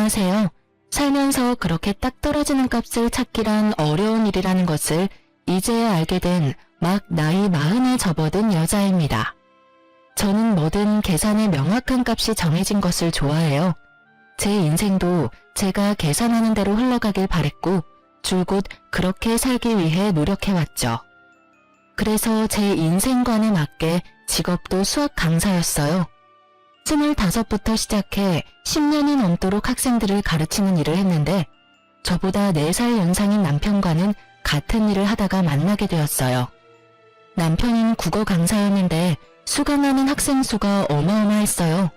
안녕하세요. 살면서 그렇게 딱 떨어지는 값을 찾기란 어려운 일이라는 것을 이제야 알게 된 막 나이 40에 접어든 여자입니다. 저는 뭐든 계산의 명확한 값이 정해진 것을 좋아해요. 제 인생도 제가 계산하는 대로 흘러가길 바랬고 줄곧 그렇게 살기 위해 노력해왔죠. 그래서 제 인생관에 맞게 직업도 수학 강사였어요. 25부터 시작해 10년이 넘도록 학생들을 가르치는 일을 했는데 저보다 4살 연상인 남편과는 같은 일을 하다가 만나게 되었어요. 남편은 국어 강사였는데 수가 나는 학생 수가 어마어마했어요.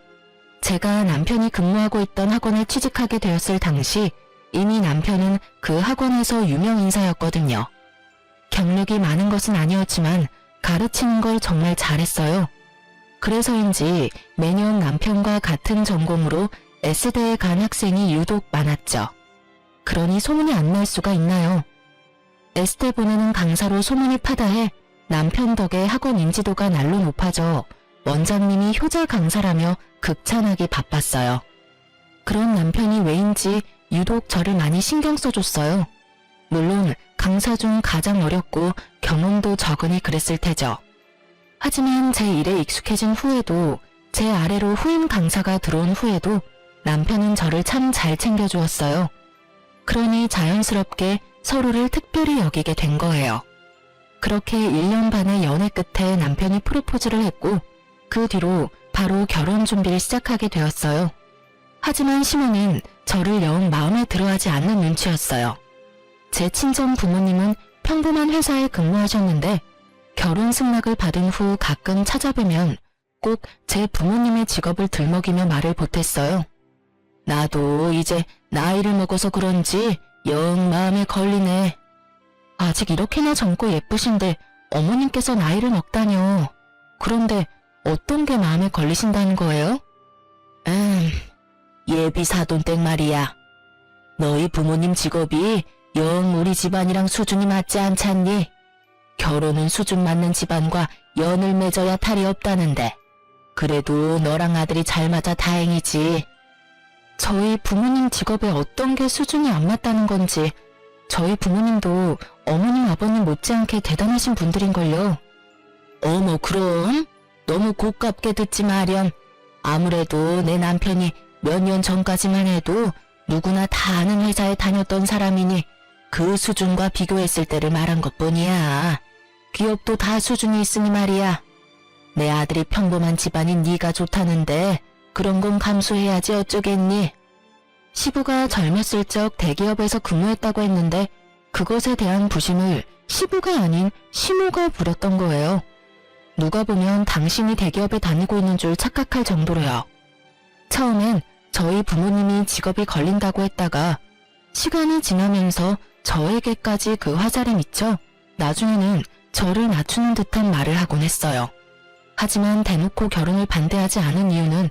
제가 남편이 근무하고 있던 학원에 취직하게 되었을 당시 이미 남편은 그 학원에서 유명 인사였거든요. 경력이 많은 것은 아니었지만 가르치는 걸 정말 잘했어요. 그래서인지 매년 남편과 같은 전공으로 S대에 간 학생이 유독 많았죠. 그러니 소문이 안 날 수가 있나요? S대 보내는 강사로 소문이 파다해 남편 덕에 학원 인지도가 날로 높아져 원장님이 효자 강사라며 극찬하기 바빴어요. 그런 남편이 왜인지 유독 저를 많이 신경 써줬어요. 물론 강사 중 가장 어렸고 경험도 적으니 그랬을 테죠. 하지만 제 일에 익숙해진 후에도 제 아래로 후임 강사가 들어온 후에도 남편은 저를 참 잘 챙겨주었어요. 그러니 자연스럽게 서로를 특별히 여기게 된 거예요. 그렇게 1년 반의 연애 끝에 남편이 프로포즈를 했고 그 뒤로 바로 결혼 준비를 시작하게 되었어요. 하지만 시모는 저를 영 마음에 들어하지 않는 눈치였어요. 제 친정 부모님은 평범한 회사에 근무하셨는데 결혼 승낙을 받은 후 가끔 찾아뵈면 꼭 제 부모님의 직업을 들먹이며 말을 보탰어요. 나도 이제 나이를 먹어서 그런지 영 마음에 걸리네. 아직 이렇게나 젊고 예쁘신데 어머님께서 나이를 먹다뇨. 그런데 어떤 게 마음에 걸리신다는 거예요? 예비 사돈댁 말이야. 너희 부모님 직업이 영 우리 집안이랑 수준이 맞지 않잖니? 결혼은 수준 맞는 집안과 연을 맺어야 탈이 없다는데 그래도 너랑 아들이 잘 맞아 다행이지. 저희 부모님 직업에 어떤 게 수준이 안 맞다는 건지 저희 부모님도 어머님 아버님 못지않게 대단하신 분들인걸요. 어머 그럼? 너무 고깝게 듣지 마렴. 아무래도 내 남편이 몇 년 전까지만 해도 누구나 다 아는 회사에 다녔던 사람이니 그 수준과 비교했을 때를 말한 것뿐이야. 기업도 다 수준이 있으니 말이야. 내 아들이 평범한 집안인 네가 좋다는데 그런 건 감수해야지 어쩌겠니. 시부가 젊었을 적 대기업에서 근무했다고 했는데 그것에 대한 부심을 시부가 아닌 시모가 부렸던 거예요. 누가 보면 당신이 대기업에 다니고 있는 줄 착각할 정도로요. 처음엔 저희 부모님이 직업이 걸린다고 했다가 시간이 지나면서 저에게까지 그 화살이 미쳐 나중에는 저를 낮추는 듯한 말을 하곤 했어요. 하지만 대놓고 결혼을 반대하지 않은 이유는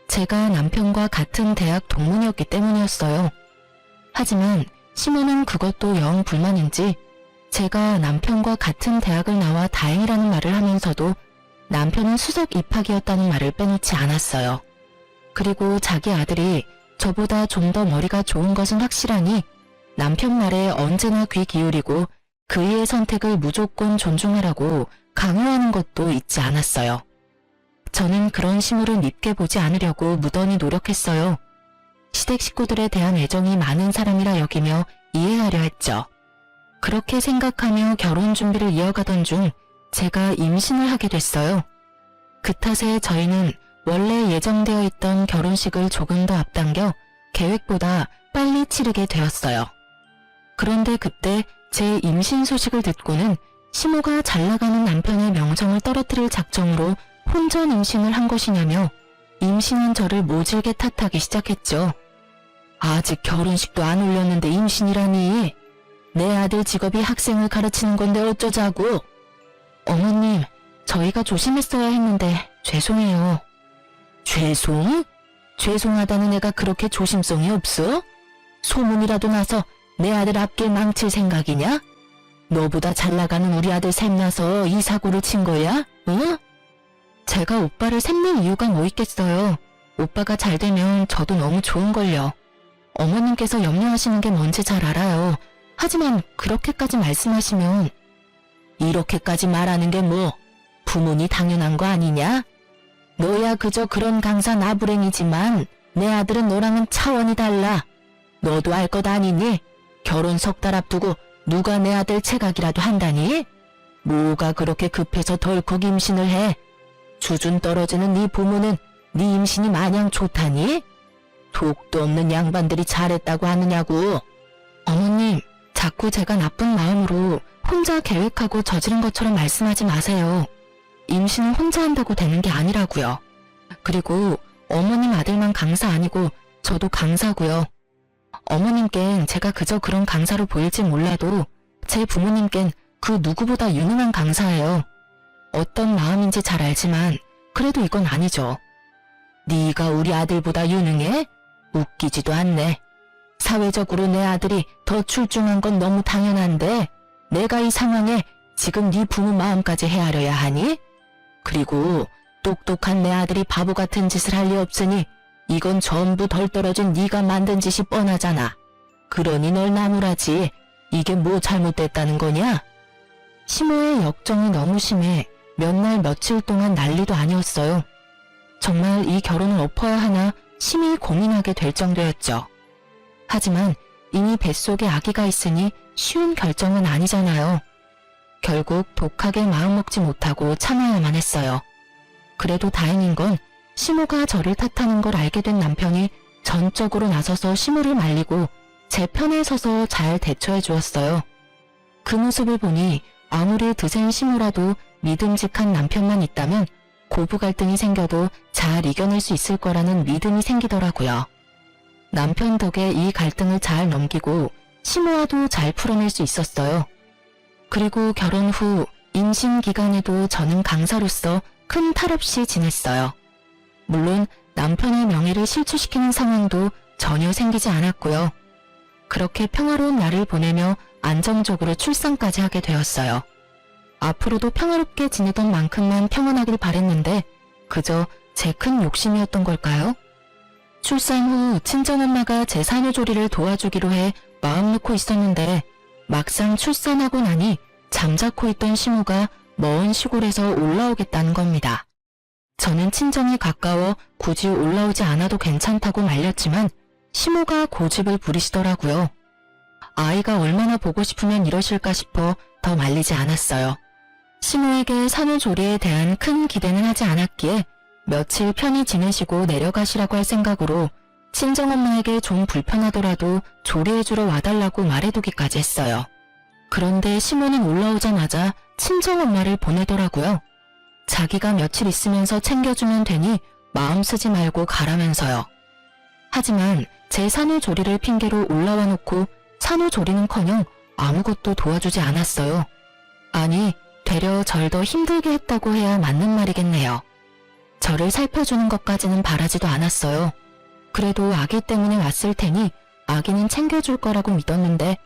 제가 남편과 같은 대학 동문이었기 때문이었어요. 하지만 시모는 그것도 영 불만인지 제가 남편과 같은 대학을 나와 다행이라는 말을 하면서도 남편은 수석 입학이었다는 말을 빼놓지 않았어요. 그리고 자기 아들이 저보다 좀 더 머리가 좋은 것은 확실하니 남편 말에 언제나 귀 기울이고 그의 선택을 무조건 존중하라고 강요하는 것도 잊지 않았어요. 저는 그런 시모를 밉게 보지 않으려고 무던히 노력했어요. 시댁 식구들에 대한 애정이 많은 사람이라 여기며 이해하려 했죠. 그렇게 생각하며 결혼 준비를 이어가던 중 제가 임신을 하게 됐어요. 그 탓에 저희는 원래 예정되어 있던 결혼식을 조금 더 앞당겨 계획보다 빨리 치르게 되었어요. 그런데 그때 제 임신 소식을 듣고는 시모가 잘나가는 남편의 명성을 떨어뜨릴 작정으로 혼전 임신을 한 것이냐며 임신한 저를 모질게 탓하기 시작했죠. 아직 결혼식도 안 올렸는데 임신이라니. 내 아들 직업이 학생을 가르치는 건데 어쩌자고. 어머님, 저희가 조심했어야 했는데 죄송해요. 죄송? 죄송하다는 애가 그렇게 조심성이 없어? 소문이라도 나서 내 아들 앞길 망칠 생각이냐? 너보다 잘나가는 우리 아들 샘나서 이 사고를 친 거야? 어? 제가 오빠를 샘낼 이유가 뭐 있겠어요. 오빠가 잘 되면 저도 너무 좋은걸요. 어머님께서 염려하시는 게 뭔지 잘 알아요. 하지만 그렇게까지 말씀하시면 이렇게까지 말하는 게 뭐 부모니 당연한 거 아니냐? 너야 그저 그런 강사 나부랭이지만 내 아들은 너랑은 차원이 달라. 너도 알 것 아니니? 결혼 석 달 앞두고 누가 내 아들 체각이라도 한다니? 뭐가 그렇게 급해서 덜컥 임신을 해? 수준 떨어지는 네 부모는 네 임신이 마냥 좋다니? 독도 없는 양반들이 잘했다고 하느냐고. 어머님, 자꾸 제가 나쁜 마음으로 혼자 계획하고 저지른 것처럼 말씀하지 마세요. 임신은 혼자 한다고 되는 게 아니라고요. 그리고 어머님 아들만 강사 아니고 저도 강사고요. 어머님껜 제가 그저 그런 강사로 보일지 몰라도 제 부모님껜 그 누구보다 유능한 강사예요. 어떤 마음인지 잘 알지만 그래도 이건 아니죠. 네가 우리 아들보다 유능해? 웃기지도 않네. 사회적으로 내 아들이 더 출중한 건 너무 당연한데 내가 이 상황에 지금 네 부모 마음까지 헤아려야 하니? 그리고 똑똑한 내 아들이 바보 같은 짓을 할 리 없으니 이건 전부 덜 떨어진 네가 만든 짓이 뻔하잖아. 그러니 널 나무라지. 이게 뭐 잘못됐다는 거냐? 시모의 역정이 너무 심해 몇 날 며칠 동안 난리도 아니었어요. 정말 이 결혼을 엎어야 하나 심히 고민하게 될 정도였죠. 하지만 이미 뱃속에 아기가 있으니 쉬운 결정은 아니잖아요. 결국 독하게 마음먹지 못하고 참아야만 했어요. 그래도 다행인 건 시모가 저를 탓하는 걸 알게 된 남편이 전적으로 나서서 시모를 말리고 제 편에 서서 잘 대처해 주었어요. 그 모습을 보니 아무리 드센 시모라도 믿음직한 남편만 있다면 고부 갈등이 생겨도 잘 이겨낼 수 있을 거라는 믿음이 생기더라고요. 남편 덕에 이 갈등을 잘 넘기고 시모와도 잘 풀어낼 수 있었어요. 그리고 결혼 후 임신 기간에도 저는 강사로서 큰 탈 없이 지냈어요. 물론 남편의 명예를 실추시키는 상황도 전혀 생기지 않았고요. 그렇게 평화로운 날을 보내며 안정적으로 출산까지 하게 되었어요. 앞으로도 평화롭게 지내던 만큼만 평안하길 바랬는데 그저 제 큰 욕심이었던 걸까요? 출산 후 친정엄마가 제 산후조리를 도와주기로 해 마음 놓고 있었는데 막상 출산하고 나니 잠자코 있던 시모가 먼 시골에서 올라오겠다는 겁니다. 저는 친정이 가까워 굳이 올라오지 않아도 괜찮다고 말렸지만 시모가 고집을 부리시더라고요. 아이가 얼마나 보고 싶으면 이러실까 싶어 더 말리지 않았어요. 시모에게 산후조리에 대한 큰 기대는 하지 않았기에 며칠 편히 지내시고 내려가시라고 할 생각으로 친정엄마에게 좀 불편하더라도 조리해주러 와달라고 말해두기까지 했어요. 그런데 시모는 올라오자마자 친정엄마를 보내더라고요. 자기가 며칠 있으면서 챙겨주면 되니 마음 쓰지 말고 가라면서요. 하지만 제 산후조리를 핑계로 올라와 놓고 산후조리는커녕 아무것도 도와주지 않았어요. 아니, 되려 절 더 힘들게 했다고 해야 맞는 말이겠네요. 저를 살펴주는 것까지는 바라지도 않았어요. 그래도 아기 때문에 왔을 테니 아기는 챙겨줄 거라고 믿었는데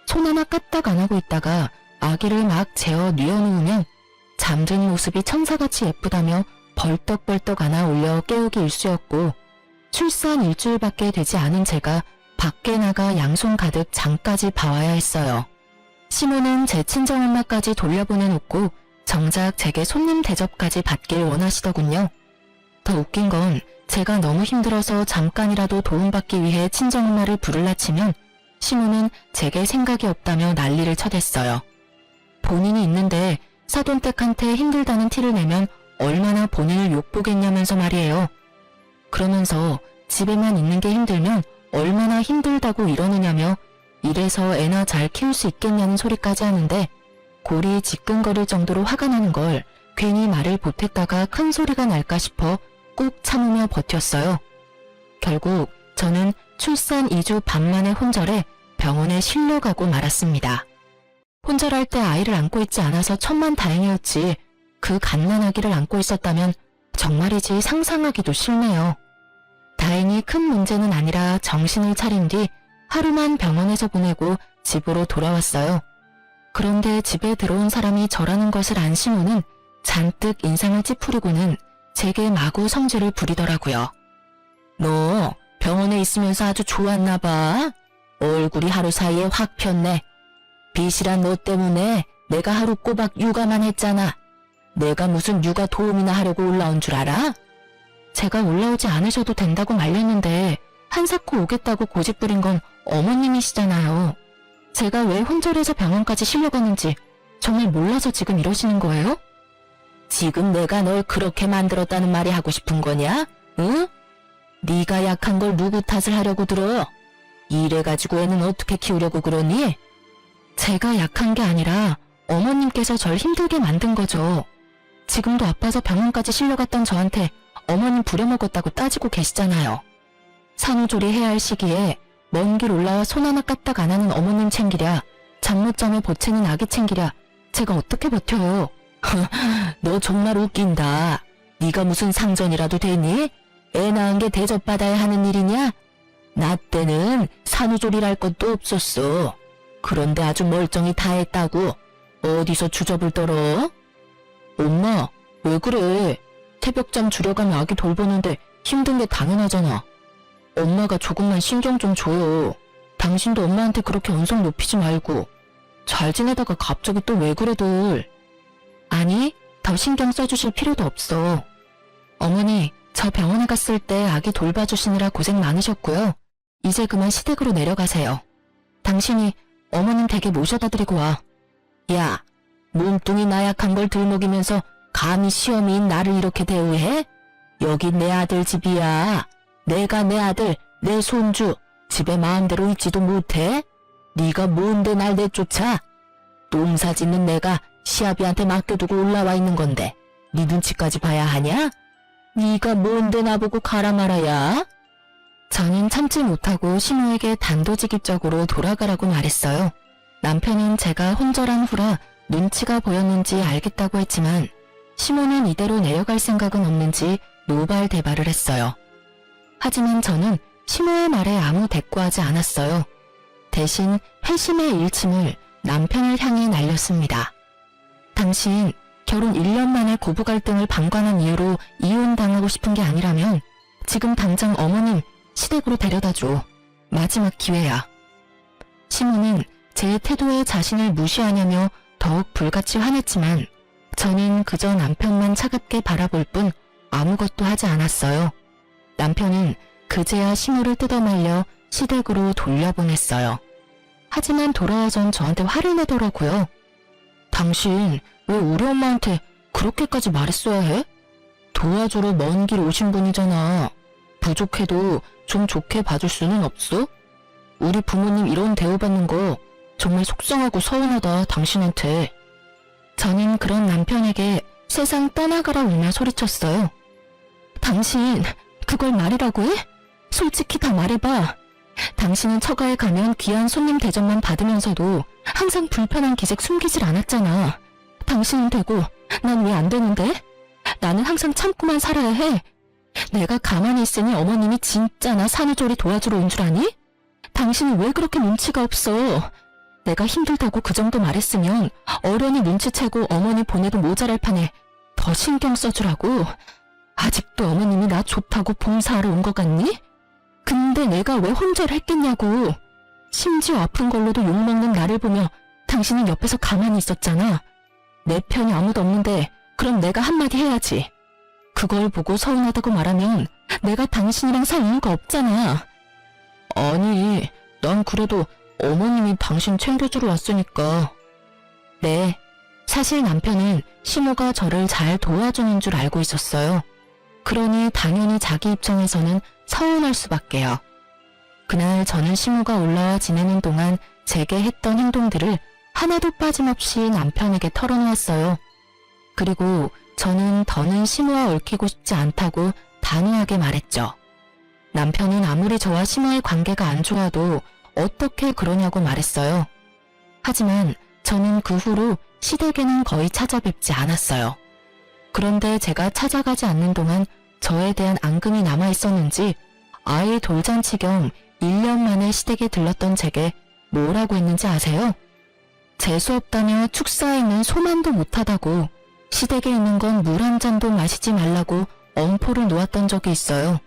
손 하나 까딱 안 하고 있다가 아기를 막 재어 뉘어놓으면 잠든 모습이 천사같이 예쁘다며 벌떡벌떡 안아 올려 깨우기 일쑤였고 출산 일주일밖에 되지 않은 제가 밖에 나가 양손 가득 장까지 봐와야 했어요. 시모는 제 친정엄마까지 돌려보내놓고 정작 제게 손님 대접까지 받길 원하시더군요. 더 웃긴 건 제가 너무 힘들어서 잠깐이라도 도움받기 위해 친정엄마를 부를라 치면 시모는 제게 생각이 없다며 난리를 쳐댔어요. 본인이 있는데 사돈댁한테 힘들다는 티를 내면 얼마나 본인을 욕보겠냐면서 말이에요. 그러면서 집에만 있는 게 힘들면 얼마나 힘들다고 이러느냐며 이래서 애나 잘 키울 수 있겠냐는 소리까지 하는데 골이 지끈거릴 정도로 화가 나는 걸 괜히 말을 보탰다가 큰 소리가 날까 싶어 꾹 참으며 버텼어요. 결국 저는 출산 2주 반 만에 혼절해 병원에 실려가고 말았습니다. 혼절할 때 아이를 안고 있지 않아서 천만다행이었지 그 갓난아기를 안고 있었다면 정말이지 상상하기도 싫네요. 다행히 큰 문제는 아니라 정신을 차린 뒤 하루만 병원에서 보내고 집으로 돌아왔어요. 그런데 집에 들어온 사람이 저라는 것을 안 시모는 잔뜩 인상을 찌푸리고는 제게 마구 성질을 부리더라고요. 너 병원에 있으면서 아주 좋았나 봐. 얼굴이 하루 사이에 확 폈네. 빚이란 너 때문에 내가 하루 꼬박 육아만 했잖아. 내가 무슨 육아 도움이나 하려고 올라온 줄 알아? 제가 올라오지 않으셔도 된다고 말렸는데 한사코 오겠다고 고집부린 건 어머님이시잖아요. 제가 왜 혼절해서 병원까지 실려갔는지 정말 몰라서 지금 이러시는 거예요? 지금 내가 널 그렇게 만들었다는 말이 하고 싶은 거냐? 응? 네가 약한 걸 누구 탓을 하려고 들어? 이래가지고 애는 어떻게 키우려고 그러니? 제가 약한 게 아니라 어머님께서 절 힘들게 만든 거죠. 지금도 아파서 병원까지 실려갔던 저한테 어머님 부려먹었다고 따지고 계시잖아요. 산후조리 해야 할 시기에 먼 길 올라와 손 하나 까딱 안 하는 어머님 챙기랴, 잠 못 자며 보채는 아기 챙기랴, 제가 어떻게 버텨요? 너 정말 웃긴다. 네가 무슨 상전이라도 되니? 애 낳은 게 대접받아야 하는 일이냐? 나 때는 산후조리랄 것도 없었어. 그런데 아주 멀쩡히 다 했다고. 어디서 주접을 떨어? 엄마, 왜 그래? 새벽잠 줄여가며 아기 돌보는데 힘든 게 당연하잖아. 엄마가 조금만 신경 좀 줘요. 당신도 엄마한테 그렇게 언성 높이지 말고. 잘 지내다가 갑자기 또 왜 그래들. 아니, 더 신경 써주실 필요도 없어. 어머니, 저 병원에 갔을 때 아기 돌봐주시느라 고생 많으셨고요. 이제 그만 시댁으로 내려가세요. 당신이 어머님 댁에 모셔다 드리고 와. 야, 몸뚱이 나약한 걸 들먹이면서 감히 시어미인 나를 이렇게 대우해? 여긴 내 아들 집이야. 내가 내 아들, 내 손주, 집에 마음대로 있지도 못해? 네가 뭔데 날 내쫓아? 농사 짓는 내가 시아비한테 맡겨두고 올라와 있는 건데 네 눈치까지 봐야 하냐? 네가 뭔데 나보고 가라 말아야? 저는 참지 못하고 시모에게 단도직입적으로 돌아가라고 말했어요. 남편은 제가 혼절한 후라 눈치가 보였는지 알겠다고 했지만 시모는 이대로 내려갈 생각은 없는지 노발대발을 했어요. 하지만 저는 시모의 말에 아무 대꾸하지 않았어요. 대신 회심의 일침을 남편을 향해 날렸습니다. 당신 결혼 1년 만에 고부 갈등을 방관한 이유로 이혼당하고 싶은 게 아니라면 지금 당장 어머님 시댁으로 데려다줘. 마지막 기회야. 시모는 제 태도에 자신을 무시하냐며 더욱 불같이 화냈지만 저는 그저 남편만 차갑게 바라볼 뿐 아무것도 하지 않았어요. 남편은 그제야 시모를 뜯어말려 시댁으로 돌려보냈어요. 하지만 돌아와선 저한테 화를 내더라고요. 당신 왜 우리 엄마한테 그렇게까지 말했어야 해? 도와주러 먼 길 오신 분이잖아. 부족해도 좀 좋게 봐줄 수는 없어? 우리 부모님 이런 대우받는 거 정말 속상하고 서운하다, 당신한테. 저는 그런 남편에게 세상 떠나가라 울며 소리쳤어요. 당신 그걸 말이라고 해? 솔직히 다 말해봐. 당신은 처가에 가면 귀한 손님 대접만 받으면서도 항상 불편한 기색 숨기질 않았잖아. 당신은 되고 난 왜 안 되는데? 나는 항상 참고만 살아야 해. 내가 가만히 있으니 어머님이 진짜 나 산후조리 도와주러 온 줄 아니? 당신은 왜 그렇게 눈치가 없어? 내가 힘들다고 그 정도 말했으면 어련히 눈치채고 어머니 보내도 모자랄 판에 더 신경 써주라고. 아직도 어머님이 나 좋다고 봉사하러 온 것 같니? 근데 내가 왜 혼절했겠냐고. 심지어 아픈 걸로도 욕먹는 나를 보며 당신은 옆에서 가만히 있었잖아. 내 편이 아무도 없는데 그럼 내가 한마디 해야지. 그걸 보고 서운하다고 말하면 내가 당신이랑 살 이유가 없잖아. 아니, 난 그래도 어머님이 당신 챙겨주러 왔으니까. 네, 사실 남편은 시모가 저를 잘 도와주는 줄 알고 있었어요. 그러니 당연히 자기 입장에서는 서운할 수밖에요. 그날 저는 시모가 올라와 지내는 동안 제게 했던 행동들을 하나도 빠짐없이 남편에게 털어놓았어요. 그리고 저는 더는 시모와 얽히고 싶지 않다고 단호하게 말했죠. 남편은 아무리 저와 시모의 관계가 안 좋아도 어떻게 그러냐고 말했어요. 하지만 저는 그 후로 시댁에는 거의 찾아뵙지 않았어요. 그런데 제가 찾아가지 않는 동안 저에 대한 앙금이 남아있었는지 아이 돌잔치 겸 1년 만에 시댁에 들렀던 제게 뭐라고 했는지 아세요? 재수없다며 축사에 있는 소만도 못하다고 시댁에 있는 건 물 한 잔도 마시지 말라고 엄포를 놓았던 적이 있어요.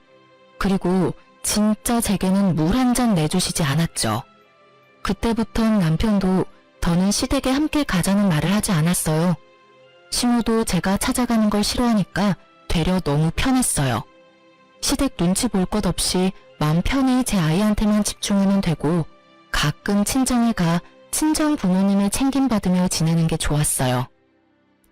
그리고 진짜 제게는 물 한 잔 내주시지 않았죠. 그때부턴 남편도 더는 시댁에 함께 가자는 말을 하지 않았어요. 시모도 제가 찾아가는 걸 싫어하니까 되려 너무 편했어요. 시댁 눈치 볼 것 없이 마음 편히 제 아이한테만 집중하면 되고 가끔 친정에 가 친정 부모님의 챙김받으며 지내는 게 좋았어요.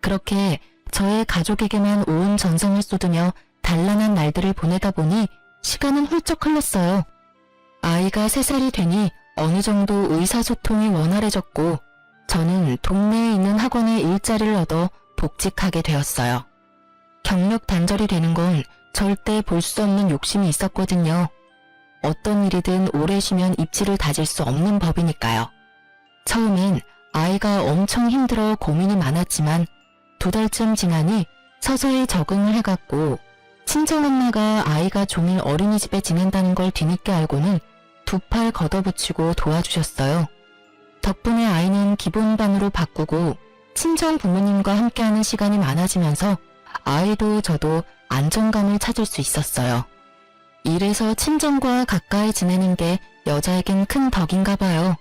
그렇게 저의 가족에게만 온 정성을 쏟으며 단란한 날들을 보내다 보니 시간은 훌쩍 흘렀어요. 아이가 3살이 되니 어느 정도 의사소통이 원활해졌고 저는 동네에 있는 학원에 일자리를 얻어 복직하게 되었어요. 경력 단절이 되는 건 절대 볼 수 없는 욕심이 있었거든요. 어떤 일이든 오래 쉬면 입지를 다질 수 없는 법이니까요. 처음엔 아이가 엄청 힘들어 고민이 많았지만 2달쯤 지나니 서서히 적응을 해갔고 친정엄마가 아이가 종일 어린이집에 지낸다는 걸 뒤늦게 알고는 2팔 걷어붙이고 도와주셨어요. 덕분에 아이는 기본반으로 바꾸고 친정 부모님과 함께하는 시간이 많아지면서 아이도 저도 안정감을 찾을 수 있었어요. 이래서 친정과 가까이 지내는 게 여자에겐 큰 덕인가 봐요.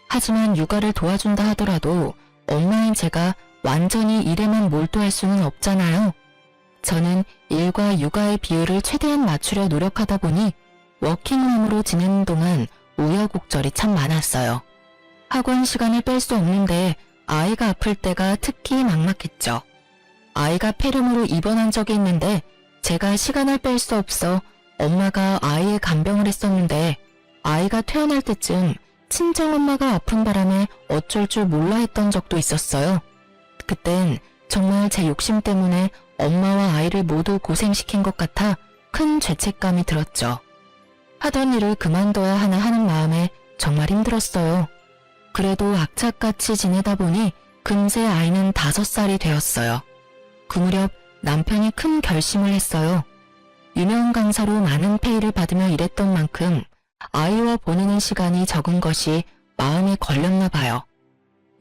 하지만 육아를 도와준다 하더라도 엄마인 제가 완전히 일에만 몰두할 수는 없잖아요. 저는 일과 육아의 비율을 최대한 맞추려 노력하다 보니 워킹맘으로 지내는 동안 우여곡절이 참 많았어요. 학원 시간을 뺄 수 없는데 아이가 아플 때가 특히 막막했죠. 아이가 폐렴으로 입원한 적이 있는데 제가 시간을 뺄 수 없어 엄마가 아이의 간병을 했었는데 아이가 퇴원할 때쯤 친정엄마가 아픈 바람에 어쩔 줄 몰라 했던 적도 있었어요. 그땐 정말 제 욕심 때문에 엄마와 아이를 모두 고생시킨 것 같아 큰 죄책감이 들었죠. 하던 일을 그만둬야 하나 하는 마음에 정말 힘들었어요. 그래도 악착같이 지내다 보니 금세 아이는 5살이 되었어요. 그 무렵 남편이 큰 결심을 했어요. 유명 강사로 많은 페이를 받으며 일했던 만큼 아이와 보내는 시간이 적은 것이 마음에 걸렸나 봐요.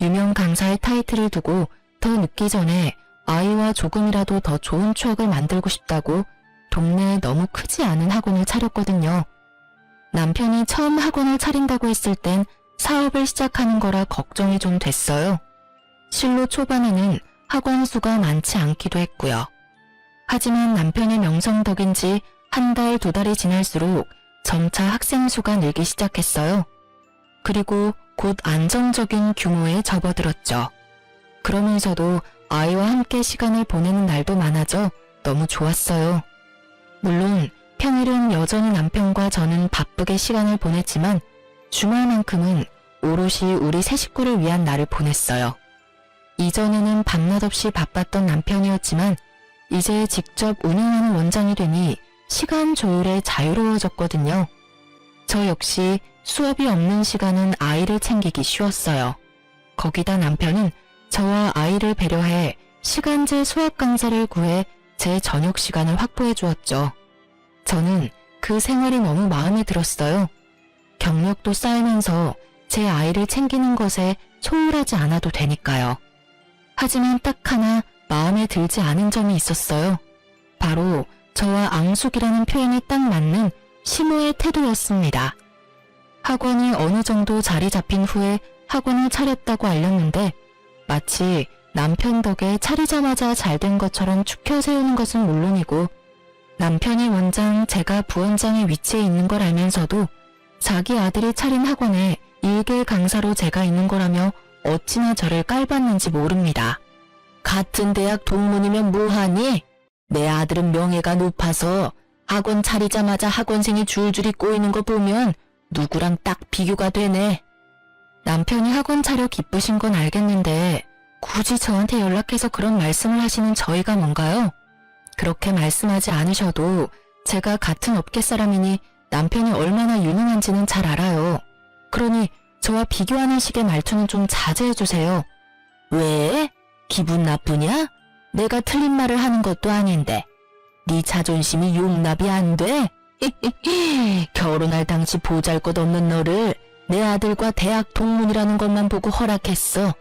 유명 강사의 타이틀을 두고 더 늦기 전에 아이와 조금이라도 더 좋은 추억을 만들고 싶다고 동네에 너무 크지 않은 학원을 차렸거든요. 남편이 처음 학원을 차린다고 했을 땐 사업을 시작하는 거라 걱정이 좀 됐어요. 실로 초반에는 학원 수가 많지 않기도 했고요. 하지만 남편의 명성 덕인지 1달, 2달이 지날수록 점차 학생 수가 늘기 시작했어요. 그리고 곧 안정적인 규모에 접어들었죠. 그러면서도 아이와 함께 시간을 보내는 날도 많아져 너무 좋았어요. 물론 평일은 여전히 남편과 저는 바쁘게 시간을 보냈지만 주말만큼은 오롯이 우리 세 식구를 위한 날을 보냈어요. 이전에는 밤낮 없이 바빴던 남편이었지만 이제 직접 운영하는 원장이 되니 시간 조율에 자유로워졌거든요. 저 역시 수업이 없는 시간은 아이를 챙기기 쉬웠어요. 거기다 남편은 저와 아이를 배려해 시간제 수학 강사를 구해 제 저녁 시간을 확보해 주었죠. 저는 그 생활이 너무 마음에 들었어요. 경력도 쌓이면서 제 아이를 챙기는 것에 소홀하지 않아도 되니까요. 하지만 딱 하나 마음에 들지 않은 점이 있었어요. 바로 저와 앙숙이라는 표현에 딱 맞는 시모의 태도였습니다. 학원이 어느 정도 자리 잡힌 후에 학원을 차렸다고 알렸는데 마치 남편 덕에 차리자마자 잘된 것처럼 축혀 세우는 것은 물론이고 남편이 원장, 제가 부원장의 위치에 있는 걸 알면서도 자기 아들이 차린 학원에 일개 강사로 제가 있는 거라며 어찌나 저를 깔봤는지 모릅니다. 같은 대학 동문이면 뭐하니? 내 아들은 명예가 높아서 학원 차리자마자 학원생이 줄줄이 꼬이는 거 보면 누구랑 딱 비교가 되네. 남편이 학원 차려 기쁘신 건 알겠는데 굳이 저한테 연락해서 그런 말씀을 하시는 저희가 뭔가요? 그렇게 말씀하지 않으셔도 제가 같은 업계 사람이니 남편이 얼마나 유능한지는 잘 알아요. 그러니 저와 비교하는 식의 말투는 좀 자제해주세요. 왜? 기분 나쁘냐? 내가 틀린 말을 하는 것도 아닌데 네 자존심이 용납이 안 돼? 결혼할 당시 보잘것없는 너를 내 아들과 대학 동문이라는 것만 보고 허락했어.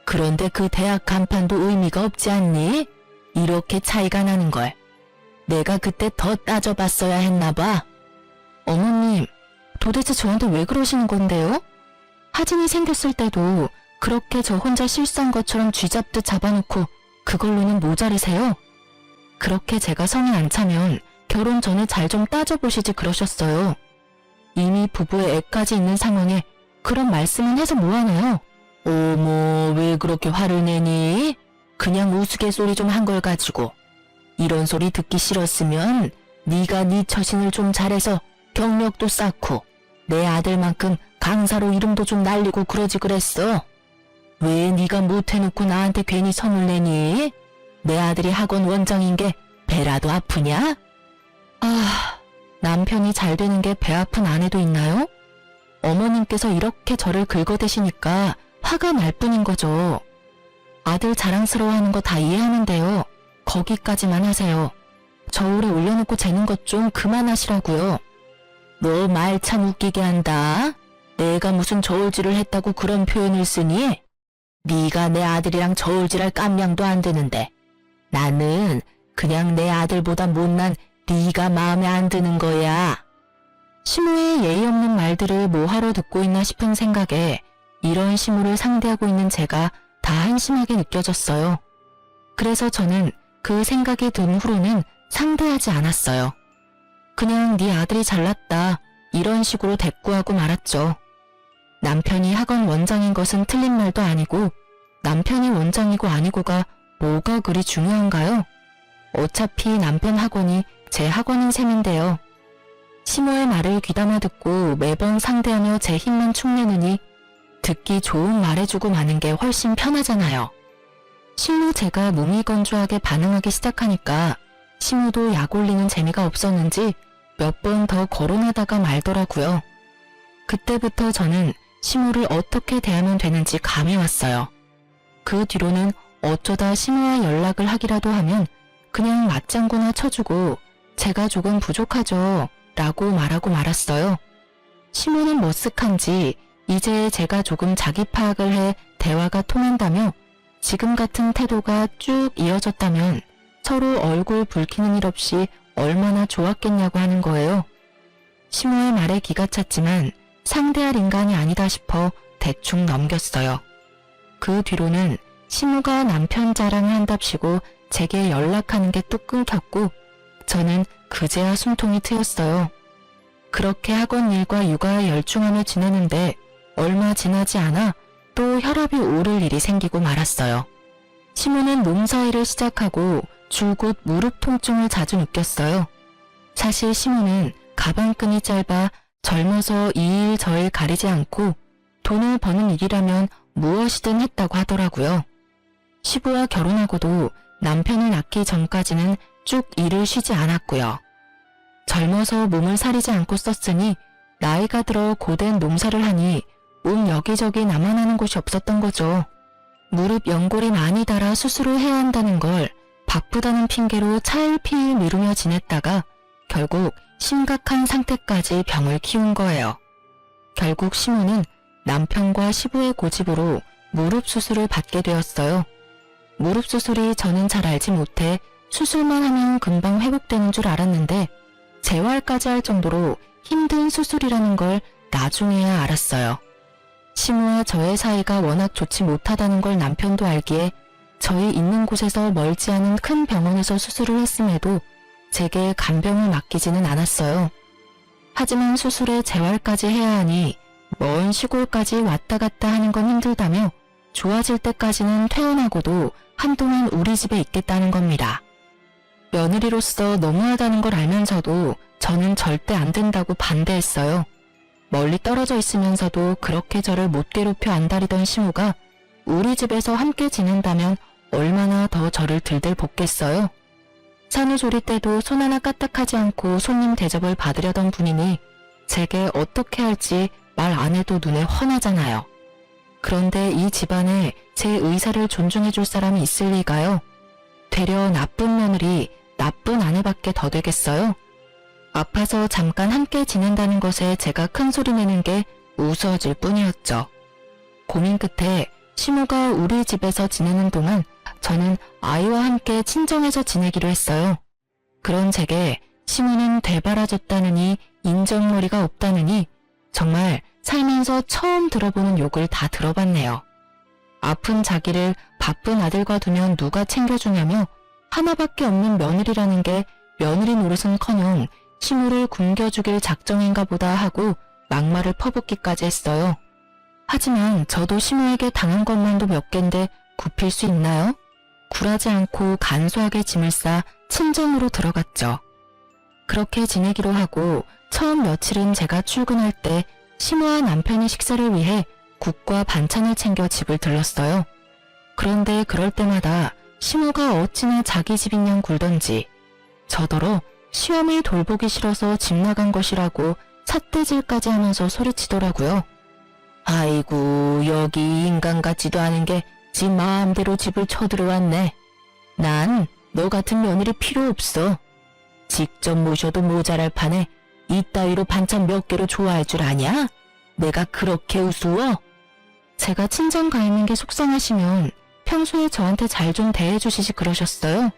그런데 그 대학 간판도 의미가 없지 않니? 이렇게 차이가 나는 걸. 내가 그때 더 따져봤어야 했나 봐. 어머님, 도대체 저한테 왜 그러시는 건데요? 하진이 생겼을 때도 그렇게 저 혼자 실수한 것처럼 쥐잡듯 잡아놓고 그걸로는 모자르세요? 그렇게 제가 성에 안 차면 결혼 전에 잘 좀 따져보시지 그러셨어요. 이미 부부의 애까지 있는 상황에 그런 말씀은 해서 뭐하나요? 어머, 왜 그렇게 화를 내니? 그냥 우스갯소리 좀 한 걸 가지고. 이런 소리 듣기 싫었으면 네가 네 처신을 좀 잘해서 경력도 쌓고 내 아들만큼 강사로 이름도 좀 날리고 그러지 그랬어. 왜 네가 못해놓고 나한테 괜히 성을 내니? 내 아들이 학원 원장인 게 배라도 아프냐? 아, 남편이 잘 되는 게 배 아픈 아내도 있나요? 어머님께서 이렇게 저를 긁어대시니까 화가 날 뿐인 거죠. 아들 자랑스러워하는 거 다 이해하는데요. 거기까지만 하세요. 저울에 올려놓고 재는 것 좀 그만하시라고요. 너 말 참 웃기게 한다. 내가 무슨 저울질을 했다고 그런 표현을 쓰니? 네가 내 아들이랑 저울질할 깜냥도 안 되는데 나는 그냥 내 아들보다 못난 네가 마음에 안 드는 거야. 시모의 예의 없는 말들을 뭐하러 듣고 있나 싶은 생각에 이런 시모를 상대하고 있는 제가 다 한심하게 느껴졌어요. 그래서 저는 그 생각이 든 후로는 상대하지 않았어요. 그냥 네 아들이 잘났다 이런 식으로 대꾸하고 말았죠. 남편이 학원 원장인 것은 틀린 말도 아니고 남편이 원장이고 아니고가 뭐가 그리 중요한가요? 어차피 남편 학원이 제 학원인 셈인데요. 시모의 말을 귀담아 듣고 매번 상대하며 제 힘만 축내느니 듣기 좋은 말해주고 마는 게 훨씬 편하잖아요. 실로 제가 무미건조하게 반응하기 시작하니까 시모도 약 올리는 재미가 없었는지 몇 번 더 거론하다가 말더라고요. 그때부터 저는 시모를 어떻게 대하면 되는지 감이 왔어요. 그 뒤로는 어쩌다 시모와 연락을 하기라도 하면 그냥 맞장구나 쳐주고 제가 조금 부족하죠 라고 말하고 말았어요. 시모는 머쓱한지 이제 제가 조금 자기 파악을 해 대화가 통한다며 지금 같은 태도가 쭉 이어졌다면 서로 얼굴 붉히는 일 없이 얼마나 좋았겠냐고 하는 거예요. 시모의 말에 기가 찼지만 상대할 인간이 아니다 싶어 대충 넘겼어요. 그 뒤로는 시모가 남편 자랑을 한답시고 제게 연락하는 게 뚝 끊겼고 저는 그제야 숨통이 트였어요. 그렇게 학원 일과 육아에 열중하며 지내는데 얼마 지나지 않아 또 혈압이 오를 일이 생기고 말았어요. 시모는 농사일을 시작하고 줄곧 무릎 통증을 자주 느꼈어요. 사실 시모는 가방끈이 짧아 젊어서 이 일 저 일 가리지 않고 돈을 버는 일이라면 무엇이든 했다고 하더라고요. 시부와 결혼하고도 남편을 낳기 전까지는 쭉 일을 쉬지 않았고요. 젊어서 몸을 사리지 않고 썼으니 나이가 들어 고된 농사를 하니 온 여기저기 나만 하는 곳이 없었던 거죠. 무릎 연골이 많이 닳아 수술을 해야 한다는 걸 바쁘다는 핑계로 차일피일 미루며 지냈다가 결국 심각한 상태까지 병을 키운 거예요. 결국 시모는 남편과 시부의 고집으로 무릎 수술을 받게 되었어요. 무릎 수술이 저는 잘 알지 못해 수술만 하면 금방 회복되는 줄 알았는데 재활까지 할 정도로 힘든 수술이라는 걸 나중에야 알았어요. 시모와 저의 사이가 워낙 좋지 못하다는 걸 남편도 알기에 저희 있는 곳에서 멀지 않은 큰 병원에서 수술을 했음에도 제게 간병을 맡기지는 않았어요. 하지만 수술에 재활까지 해야 하니 먼 시골까지 왔다 갔다 하는 건 힘들다며 좋아질 때까지는 퇴원하고도 한동안 우리 집에 있겠다는 겁니다. 며느리로서 너무하다는 걸 알면서도 저는 절대 안 된다고 반대했어요. 멀리 떨어져 있으면서도 그렇게 저를 못 괴롭혀 안달이던 시모가 우리 집에서 함께 지낸다면 얼마나 더 저를 들들 볶겠어요. 산후조리 때도 손 하나 까딱하지 않고 손님 대접을 받으려던 분이니 제게 어떻게 할지 말 안 해도 눈에 훤하잖아요. 그런데 이 집안에 제 의사를 존중해 줄 사람이 있을 리가요? 되려 나쁜 며느리, 나쁜 아내밖에 더 되겠어요? 아파서 잠깐 함께 지낸다는 것에 제가 큰 소리 내는 게 우스워질 뿐이었죠. 고민 끝에 시모가 우리 집에서 지내는 동안 저는 아이와 함께 친정에서 지내기로 했어요. 그런 제게 시모는 되바라졌다느니 인정머리가 없다느니 정말 살면서 처음 들어보는 욕을 다 들어봤네요. 아픈 자기를 바쁜 아들과 두면 누가 챙겨주냐며 하나밖에 없는 며느리라는 게 며느리 노릇은커녕 시모를 굶겨주길 작정인가 보다 하고 막말을 퍼붓기까지 했어요. 하지만 저도 시모에게 당한 것만도 몇 갠데 굽힐 수 있나요? 굴하지 않고 간소하게 짐을 싸 친정으로 들어갔죠. 그렇게 지내기로 하고 처음 며칠은 제가 출근할 때 시모와 남편의 식사를 위해 국과 반찬을 챙겨 집을 들렀어요. 그런데 그럴 때마다 시모가 어찌나 자기 집인 양 굴던지 저더러 시어머니 돌보기 싫어서 집 나간 것이라고 삿대질까지 하면서 소리치더라고요. 아이고, 여기 인간 같지도 않은 게 지 마음대로 집을 쳐들어왔네. 난 너 같은 며느리 필요 없어. 직접 모셔도 모자랄 판에 이따위로 반찬 몇 개로 좋아할 줄 아냐? 내가 그렇게 우스워? 제가 친정 가 있는 게 속상하시면 평소에 저한테 잘 좀 대해주시지 그러셨어요.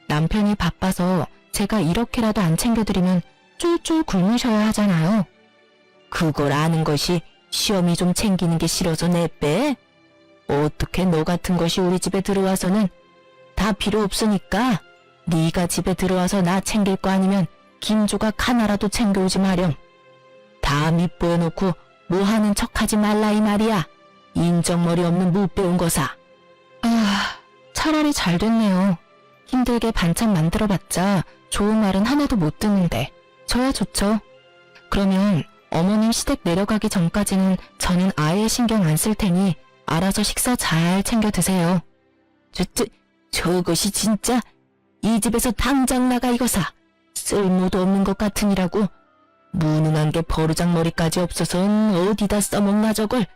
남편이 바빠서 제가 이렇게라도 안 챙겨드리면 쫄쫄 굶으셔야 하잖아요. 그걸 아는 것이 시어미 좀 챙기는 게 싫어서 내빼? 어떻게 너 같은 것이 우리 집에 들어와서는 다 필요 없으니까 네가 집에 들어와서 나 챙길 거 아니면 김조각 하나라도 챙겨오지 마렴. 다 밑보여놓고 뭐 하는 척하지 말라 이 말이야. 인정머리 없는 못 배운 거사. 차라리 잘 됐네요. 힘들게 반찬 만들어봤자 좋은 말은 하나도 못 듣는데 저야 좋죠. 그러면 어머님 시댁 내려가기 전까지는 저는 아예 신경 안 쓸 테니 알아서 식사 잘 챙겨 드세요. 저것이 진짜 이 집에서 당장 나가 이거사. 쓸모도 없는 것 같으니라고. 무능한 게 버르장머리까지 없어선 어디다 써먹나 저걸.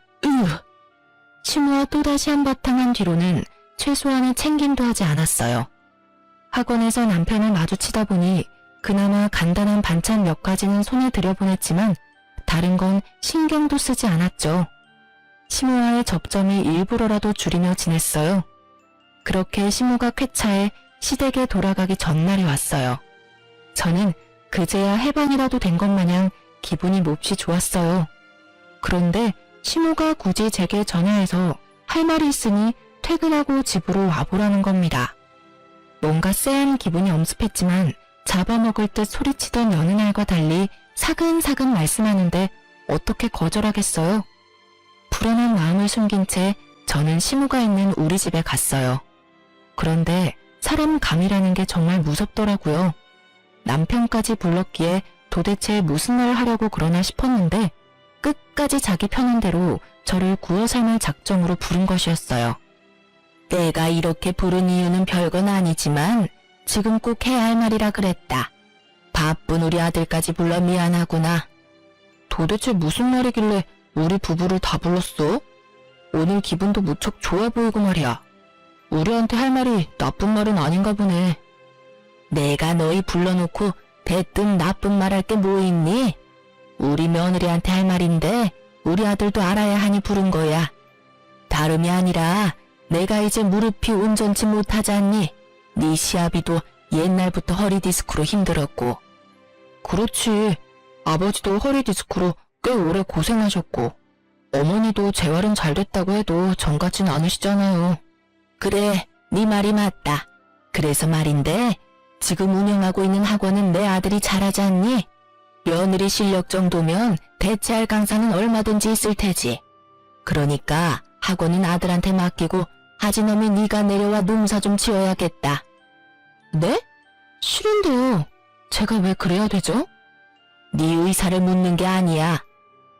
시모와 또다시 한바탕 한 뒤로는 최소한의 챙김도 하지 않았어요. 학원에서 남편을 마주치다 보니 그나마 간단한 반찬 몇 가지는 손에 들여보냈지만 다른 건 신경도 쓰지 않았죠. 시모와의 접점이 일부러라도 줄이며 지냈어요. 그렇게 시모가 쾌차해 시댁에 돌아가기 전날이 왔어요. 저는 그제야 해방이라도 된 것 마냥 기분이 몹시 좋았어요. 그런데 시모가 굳이 제게 전화해서 할 말이 있으니 퇴근하고 집으로 와보라는 겁니다. 뭔가 쎄한 기분이 엄습했지만 잡아먹을 듯 소리치던 여느 날과 달리 사근사근 말씀하는데 어떻게 거절하겠어요? 불안한 마음을 숨긴 채 저는 시모가 있는 우리 집에 갔어요. 그런데 사람 감이라는 게 정말 무섭더라고요. 남편까지 불렀기에 도대체 무슨 말을 하려고 그러나 싶었는데 끝까지 자기 편한 대로 저를 구워 삶을 작정으로 부른 것이었어요. 내가 이렇게 부른 이유는 별건 아니지만 지금 꼭 해야 할 말이라 그랬다. 바쁜 우리 아들까지 불러 미안하구나. 도대체 무슨 말이길래 우리 부부를 다 불렀어? 오늘 기분도 무척 좋아 보이고 말이야. 우리한테 할 말이 나쁜 말은 아닌가 보네. 내가 너희 불러놓고 대뜸 나쁜 말 할 게 뭐 있니? 우리 며느리한테 할 말인데 우리 아들도 알아야 하니 부른 거야. 다름이 아니라 내가 이제 무릎이 온전치 못하지 않니? 네 시아비도 옛날부터 허리 디스크로 힘들었고. 그렇지. 아버지도 허리 디스크로 꽤 오래 고생하셨고 어머니도 재활은 잘 됐다고 해도 전 같진 않으시잖아요. 그래, 네 말이 맞다. 그래서 말인데 지금 운영하고 있는 학원은 내 아들이 잘하지 않니? 며느리 실력 정도면 대체할 강사는 얼마든지 있을 테지. 그러니까 학원은 아들한테 맡기고 하지놈이 네가 내려와 농사 좀 지어야겠다. 네? 싫은데요. 제가 왜 그래야 되죠? 네 의사를 묻는 게 아니야.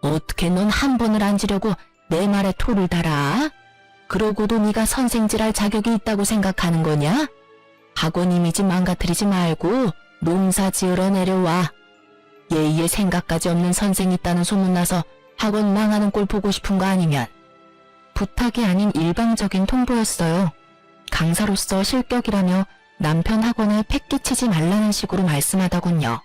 어떻게 넌 한 번을 앉으려고 내 말에 토를 달아? 그러고도 네가 선생질할 자격이 있다고 생각하는 거냐? 학원 이미지 망가뜨리지 말고 농사 지으러 내려와. 예의에 생각까지 없는 선생 있다는 소문나서 학원 망하는 꼴 보고 싶은 거 아니면. 부탁이 아닌 일방적인 통보였어요. 강사로서 실격이라며 남편 학원에 패 끼치지 말라는 식으로 말씀하더군요.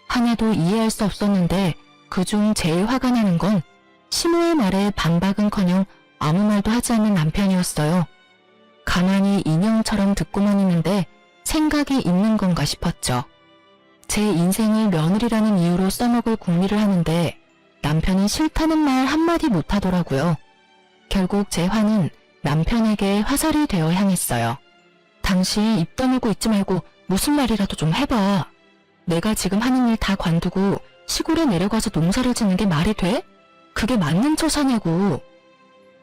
하나도 이해할 수 없었는데 그중 제일 화가 나는 건 시모의 말에 반박은커녕 아무 말도 하지 않는 남편이었어요. 가만히 인형처럼 듣고만 있는데 생각이 있는 건가 싶었죠. 제 인생을 며느리라는 이유로 써먹을 궁리를 하는데 남편은 싫다는 말 한마디 못하더라고요. 결국 제 화는 남편에게 화살이 되어 향했어요. 당신 입 다물고 있지 말고 무슨 말이라도 좀 해봐. 내가 지금 하는 일 다 관두고 시골에 내려가서 농사를 짓는 게 말이 돼? 그게 맞는 처사냐고.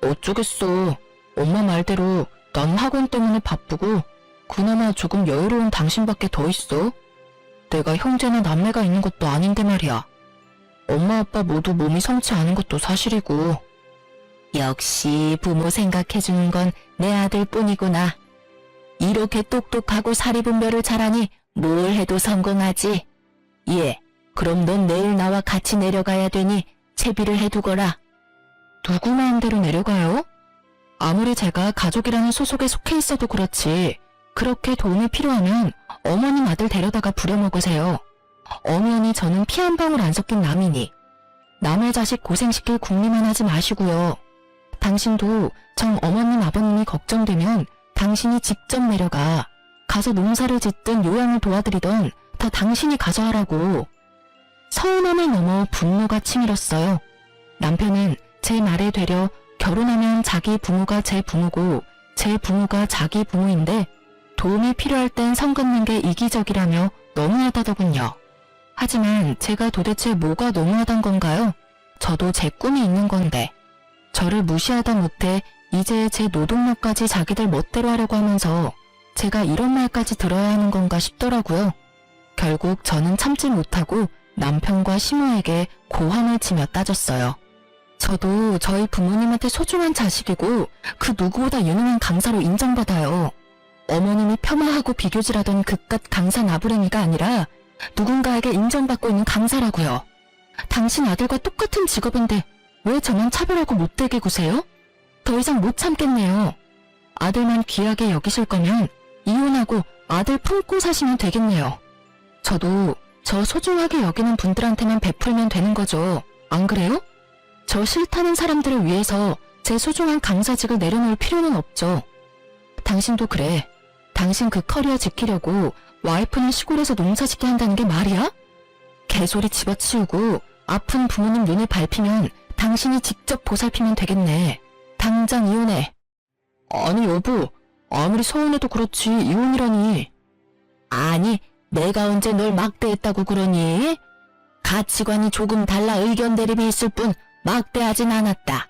어쩌겠어. 엄마 말대로 난 학원 때문에 바쁘고 그나마 조금 여유로운 당신밖에 더 있어. 내가 형제나 남매가 있는 것도 아닌데 말이야. 엄마 아빠 모두 몸이 성치 않은 것도 사실이고. 역시 부모 생각해주는 건 내 아들뿐이구나. 이렇게 똑똑하고 사리분별을 잘하니 뭘 해도 성공하지. 예, 그럼 넌 내일 나와 같이 내려가야 되니 채비를 해두거라. 누구 마음대로 내려가요? 아무리 제가 가족이라는 소속에 속해 있어도 그렇지 그렇게 도움이 필요하면 어머님 아들 데려다가 부려먹으세요. 엄연히 저는 피 한 방울 안 섞인 남이니 남의 자식 고생시킬 궁리만 하지 마시고요. 당신도 정 어머님 아버님이 걱정되면 당신이 직접 내려가. 가서 농사를 짓든 요양을 도와드리던 다 당신이 가서 하라고. 서운함을 넘어 분노가 치밀었어요. 남편은 제 말에 되려 결혼하면 자기 부모가 제 부모고 제 부모가 자기 부모인데 도움이 필요할 땐 선 긋는 게 이기적이라며 너무하다더군요. 하지만 제가 도대체 뭐가 너무하단 건가요? 저도 제 꿈이 있는 건데. 저를 무시하다 못해 이제 제 노동력까지 자기들 멋대로 하려고 하면서 제가 이런 말까지 들어야 하는 건가 싶더라고요. 결국 저는 참지 못하고 남편과 시모에게 고함을 치며 따졌어요. 저도 저희 부모님한테 소중한 자식이고 그 누구보다 유능한 강사로 인정받아요. 어머님이 폄하하고 비교질하던 그깟 강사 나부랭이가 아니라 누군가에게 인정받고 있는 강사라고요. 당신 아들과 똑같은 직업인데 왜 저만 차별하고 못되게 구세요? 더 이상 못 참겠네요. 아들만 귀하게 여기실 거면 이혼하고 아들 품고 사시면 되겠네요. 저도 저 소중하게 여기는 분들한테만 베풀면 되는 거죠. 안 그래요? 저 싫다는 사람들을 위해서 제 소중한 강사직을 내려놓을 필요는 없죠. 당신도 그래. 당신 그 커리어 지키려고 와이프는 시골에서 농사짓게 한다는 게 말이야? 개소리 집어치우고 아픈 부모님 눈에 밟히면 당신이 직접 보살피면 되겠네. 당장 이혼해. 아니 여보, 아무리 서운해도 그렇지 이혼이라니. 아니, 내가 언제 널 막대했다고 그러니? 가치관이 조금 달라 의견 대립이 있을 뿐 막대하진 않았다.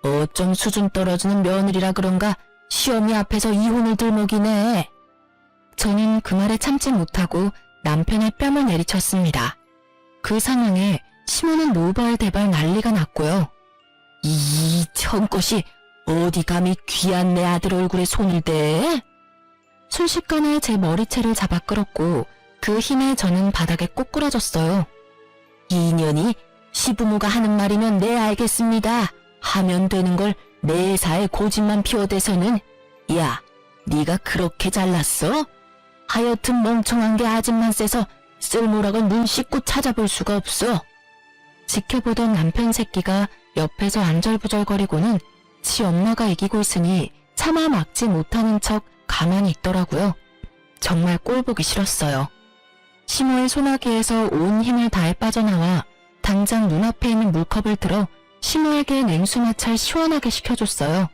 어쩜 수준 떨어지는 며느리라 그런가 시어미 앞에서 이혼을 들먹이네. 저는 그 말에 참지 못하고 남편의 뺨을 내리쳤습니다. 그 상황에 시모는 노발대발 난리가 났고요. 이 청것이 어디 감히 귀한 내 아들 얼굴에 손을 대? 순식간에 제 머리채를 잡아 끌었고 그 힘에 저는 바닥에 꼬꾸라졌어요. 이년이 시부모가 하는 말이면 네 알겠습니다. 하면 되는 걸 매사에 고집만 피워대서는. 야, 네가 그렇게 잘났어? 하여튼 멍청한 게 아집만 세서 쓸모락을 눈 씻고 찾아볼 수가 없어. 지켜보던 남편 새끼가 옆에서 안절부절거리고는 지 엄마가 이기고 있으니 차마 막지 못하는 척 가만히 있더라고요. 정말 꼴보기 싫었어요. 시모의 소나기에서 온 힘을 다해 빠져나와 당장 눈앞에 있는 물컵을 들어 시모에게 냉수마찰 시원하게 시켜줬어요.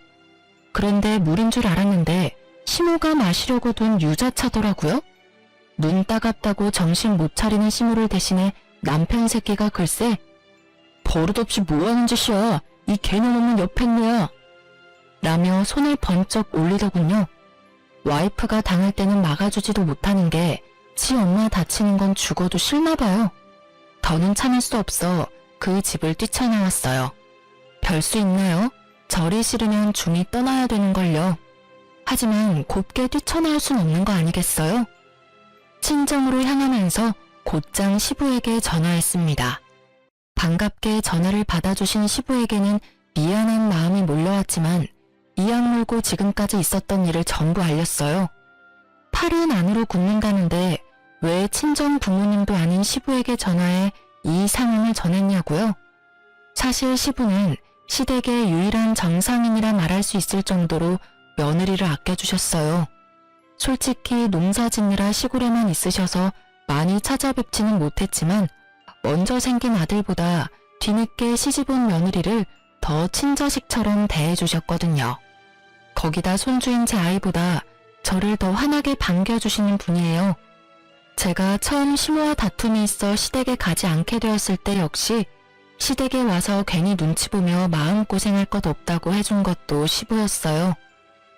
그런데 물인 줄 알았는데 시모가 마시려고 둔 유자차더라고요. 눈 따갑다고 정신 못 차리는 시모를 대신해 남편 새끼가 글쎄 버릇없이 뭐하는 짓이야. 이 개념 없는 여편네야. 라며 손을 번쩍 올리더군요. 와이프가 당할 때는 막아주지도 못하는 게 지 엄마 다치는 건 죽어도 싫나봐요. 더는 참을 수 없어 그 집을 뛰쳐나왔어요. 별 수 있나요? 절이 싫으면 중이 떠나야 되는걸요. 하지만 곱게 뛰쳐나올 순 없는 거 아니겠어요? 친정으로 향하면서 곧장 시부에게 전화했습니다. 반갑게 전화를 받아주신 시부에게는 미안한 마음이 몰려왔지만 이악 물고 지금까지 있었던 일을 전부 알렸어요. 팔은 안으로 굽는다는데 왜 친정 부모님도 아닌 시부에게 전화해 이 상황을 전했냐고요? 사실 시부는 시댁의 유일한 정상인이라 말할 수 있을 정도로 며느리를 아껴주셨어요. 솔직히 농사 짓느라 시골에만 있으셔서 많이 찾아뵙지는 못했지만 먼저 생긴 아들보다 뒤늦게 시집온 며느리를 더 친자식처럼 대해주셨거든요. 거기다 손주인 제 아이보다 저를 더 환하게 반겨주시는 분이에요. 제가 처음 시모와 다툼이 있어 시댁에 가지 않게 되었을 때 역시 시댁에 와서 괜히 눈치 보며 마음고생할 것 없다고 해준 것도 시부였어요.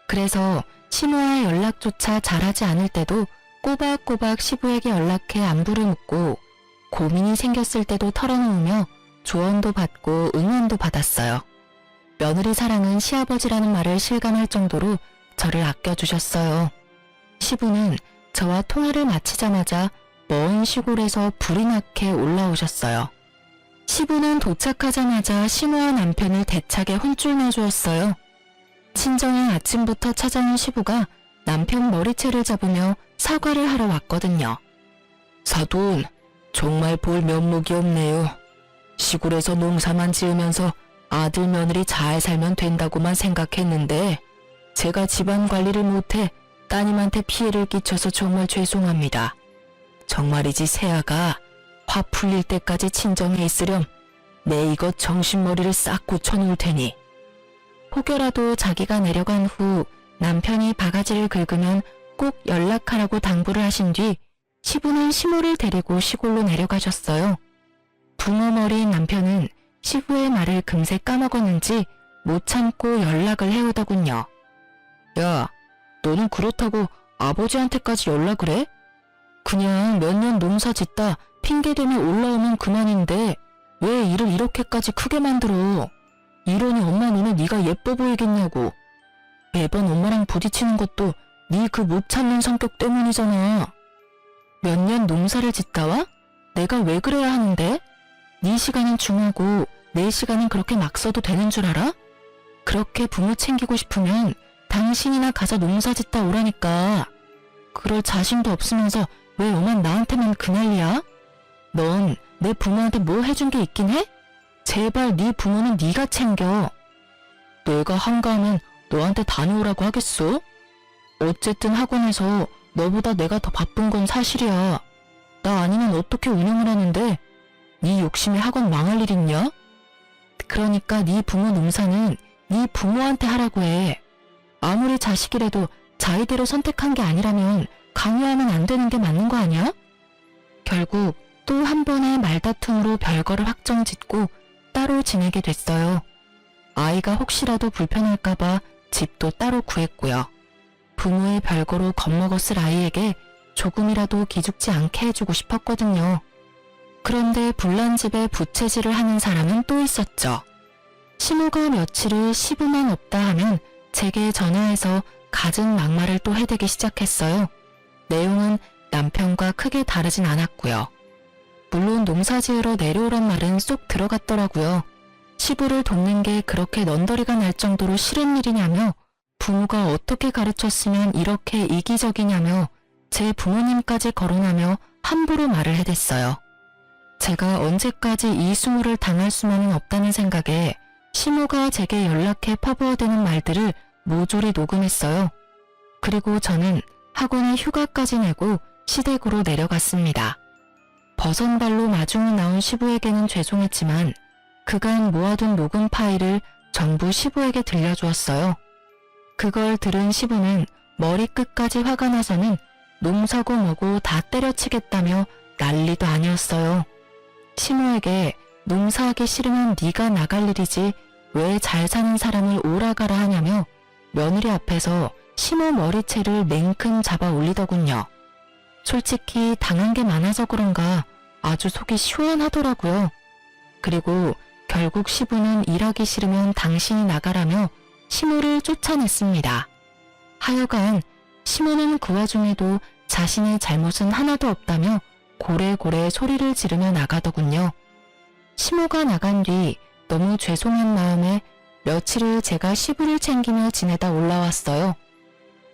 그래서 시모와의 연락조차 잘하지 않을 때도 꼬박꼬박 시부에게 연락해 안부를 묻고 고민이 생겼을 때도 털어놓으며 조언도 받고 응원도 받았어요. 며느리 사랑은 시아버지라는 말을 실감할 정도로 저를 아껴주셨어요. 시부는 저와 통화를 마치자마자 먼 시골에서 불이 나게 올라오셨어요. 시부는 도착하자마자 시모와 남편을 대차게 혼쭐 내주었어요. 친정에 아침부터 찾아온 시부가 남편 머리채를 잡으며 사과를 하러 왔거든요. 사돈, 정말 볼 면목이 없네요. 시골에서 농사만 지으면서 아들 며느리 잘 살면 된다고만 생각했는데 제가 집안 관리를 못해 따님한테 피해를 끼쳐서 정말 죄송합니다. 정말이지 새아가 화 풀릴 때까지 친정에 있으렴. 내 이것 정신머리를 싹 고쳐놓을 테니. 혹여라도 자기가 내려간 후 남편이 바가지를 긁으면 꼭 연락하라고 당부를 하신 뒤 시부는 시모를 데리고 시골로 내려가셨어요. 부모 머리인 남편은 시부의 말을 금세 까먹었는지 못 참고 연락을 해오더군요. 야, 너는 그렇다고 아버지한테까지 연락을 해? 그냥 몇 년 농사 짓다 핑계대며 올라오면 그만인데 왜 일을 이렇게까지 크게 만들어? 이러니 엄마 눈에 네가 예뻐 보이겠냐고. 매번 엄마랑 부딪히는 것도 네 그 못 참는 성격 때문이잖아. 몇 년 농사를 짓다 와? 내가 왜 그래야 하는데? 네 시간은 중하고 내 시간은 그렇게 막 써도 되는 줄 알아? 그렇게 부모 챙기고 싶으면 당신이나 가서 농사 짓다 오라니까. 그럴 자신도 없으면서 왜 엄만 나한테만 그 난리야? 넌 내 부모한테 뭐 해준 게 있긴 해? 제발 네 부모는 네가 챙겨. 내가 한가하면 너한테 다녀오라고 하겠어? 어쨌든 학원에서 너보다 내가 더 바쁜 건 사실이야. 나 아니면 어떻게 운영을 하는데 네 욕심에 학원 망할 일 있냐? 그러니까 네 부모 농사는 네 부모한테 하라고 해. 아무리 자식이라도 자의대로 선택한 게 아니라면 강요하면 안 되는 게 맞는 거 아니야? 결국 또 한 번의 말다툼으로 별거를 확정짓고 따로 지내게 됐어요. 아이가 혹시라도 불편할까봐 집도 따로 구했고요. 부모의 별거로 겁먹었을 아이에게 조금이라도 기죽지 않게 해주고 싶었거든요. 그런데 불난집에 부채질을 하는 사람은 또 있었죠. 시모가 며칠을 시부만 없다 하면 제게 전화해서 갖은 막말을 또 해대기 시작했어요. 내용은 남편과 크게 다르진 않았고요. 물론 농사지으러 내려오란 말은 쏙 들어갔더라고요. 시부를 돕는 게 그렇게 넌더리가 날 정도로 싫은 일이냐며 부모가 어떻게 가르쳤으면 이렇게 이기적이냐며 제 부모님까지 거론하며 함부로 말을 해댔어요. 제가 언제까지 이 수모를 당할 수만은 없다는 생각에 시모가 제게 연락해 퍼부어대는 말들을 모조리 녹음했어요. 그리고 저는 학원에 휴가까지 내고 시댁으로 내려갔습니다. 버선발로 마중을 나온 시부에게는 죄송했지만 그간 모아둔 녹음 파일을 전부 시부에게 들려주었어요. 그걸 들은 시부는 머리끝까지 화가 나서는 농사고 뭐고 다 때려치겠다며 난리도 아니었어요. 시모에게 농사하기 싫으면 네가 나갈 일이지 왜 잘 사는 사람을 오라가라 하냐며 며느리 앞에서 시모 머리채를 냉큼 잡아 올리더군요. 솔직히 당한 게 많아서 그런가 아주 속이 시원하더라고요. 그리고 결국 시부는 일하기 싫으면 당신이 나가라며 시모를 쫓아냈습니다. 하여간 시모는 그 와중에도 자신의 잘못은 하나도 없다며 고래고래 소리를 지르며 나가더군요. 시모가 나간 뒤 너무 죄송한 마음에 며칠을 제가 시부를 챙기며 지내다 올라왔어요.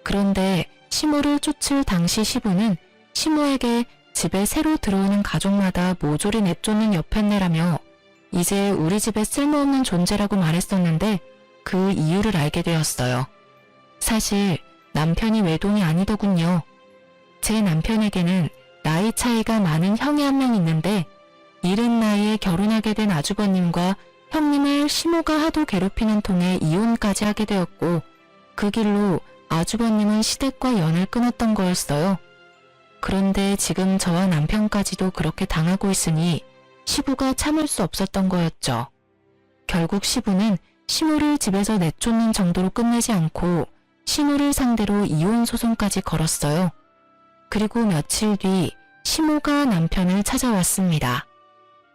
그런데 시모를 쫓을 당시 시부는 시모에게 집에 새로 들어오는 가족마다 모조리 내쫓는 여편네라며 이제 우리 집에 쓸모없는 존재라고 말했었는데 그 이유를 알게 되었어요. 사실 남편이 외동이 아니더군요. 제 남편에게는 나이 차이가 많은 형이 한 명 있는데 이른 나이에 결혼하게 된 아주버님과 형님을 시모가 하도 괴롭히는 통에 이혼까지 하게 되었고 그 길로 아주버님은 시댁과 연을 끊었던 거였어요. 그런데 지금 저와 남편까지도 그렇게 당하고 있으니 시부가 참을 수 없었던 거였죠. 결국 시부는 시모를 집에서 내쫓는 정도로 끝내지 않고 시모를 상대로 이혼 소송까지 걸었어요. 그리고 며칠 뒤 시모가 남편을 찾아왔습니다.